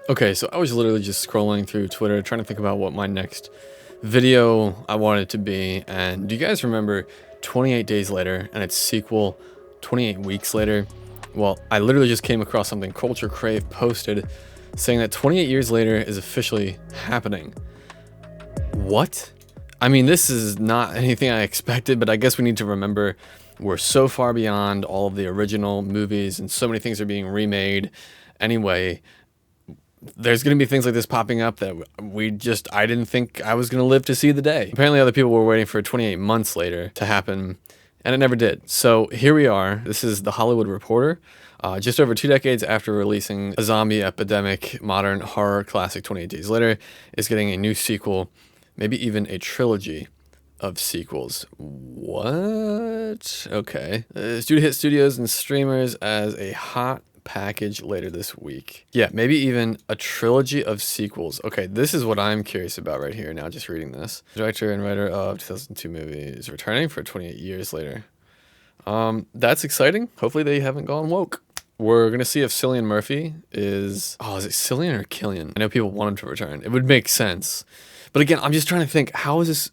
Okay, so I was literally just scrolling through Twitter trying to think about what my next video I wanted to be, and do you guys remember 28 Days Later and its sequel 28 Weeks Later? Well, I literally just came across something Culture Crave posted saying that 28 years later is officially happening. What? I mean, this is not anything I expected, but I guess we need to remember we're so far beyond all of the original movies and so many things are being remade anyway. There's going to be things like this popping up that I didn't think I was going to live to see the day. Apparently other people were waiting for 28 months later to happen, and it never did. So here we are. This is The Hollywood Reporter. Just over 2 decades after releasing a zombie epidemic, modern horror classic 28 Days Later is getting a new sequel, maybe even a trilogy of sequels. What? Okay. It's due to hit studios and streamers as a hot package later this week. Yeah, maybe even a trilogy of sequels. Okay, this is what I'm curious about right here now, just reading this. Director and writer of 2002 movie is returning for 28 years later. That's exciting. Hopefully they haven't gone woke. We're gonna see if Cillian Murphy is... Oh, is it Cillian or Killian? I know people want him to return. It would make sense. But again, I'm just trying to think, how is this...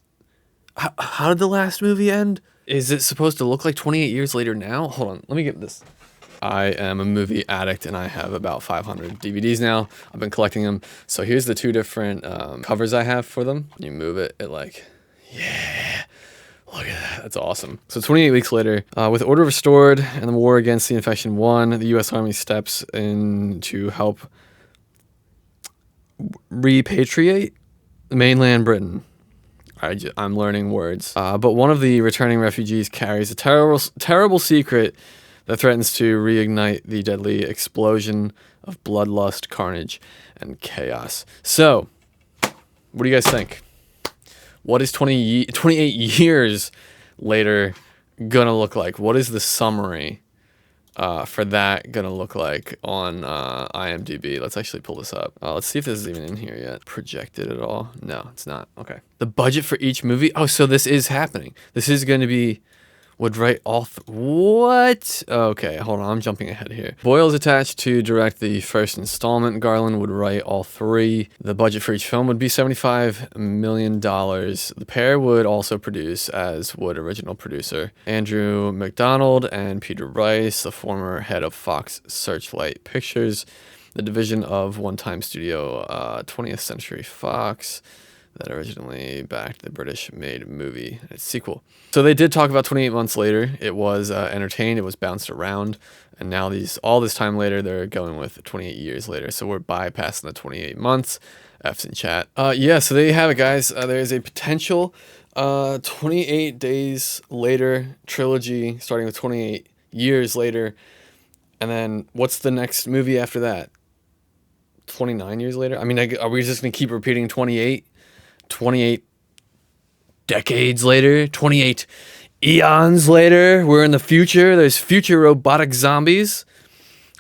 How did the last movie end? Is it supposed to look like 28 years later now? Hold on, let me get this. I am a movie addict and I have about 500 DVDs now. I've been collecting them. So here's the 2 different covers I have for them. You move it, yeah, look at that, that's awesome. So 28 weeks later, with order restored and the war against the infection won, the U.S. Army steps in to help repatriate mainland Britain. I'm learning words. But one of the returning refugees carries a terrible secret that threatens to reignite the deadly explosion of bloodlust, carnage, and chaos. So, what do you guys think? What is 28 years later gonna look like? What is the summary for that gonna look like on IMDb? Let's actually pull this up. Let's see if this is even in here yet. Projected at all? No, it's not. Okay. The budget for each movie? Oh, so this is happening. This is going to be... Would write all... What? Okay, hold on. I'm jumping ahead here. Boyle is attached to direct the first installment. Garland would write all 3. The budget for each film would be $75 million. The pair would also produce, as would original producer Andrew McDonald and Peter Rice, the former head of Fox Searchlight Pictures, the division of one-time studio 20th Century Fox that originally backed the British-made movie and its sequel. So they did talk about 28 months later. It was entertained, it was bounced around, and now all this time later, they're going with 28 years later. So we're bypassing the 28 months. F's in chat. Yeah, so there you have it, guys. There's a potential 28 Days Later trilogy, starting with 28 years later. And then what's the next movie after that? 29 years later? I mean, are we just going to keep repeating 28? 28 decades later, 28 eons later, we're in the future. There's future robotic zombies.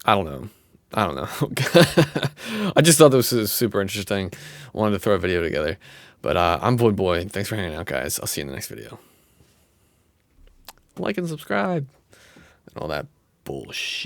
I don't know. I just thought this was super interesting. Wanted to throw a video together. But I'm Voidboi. Thanks for hanging out, guys. I'll see you in the next video. Like and subscribe and all that bullshit.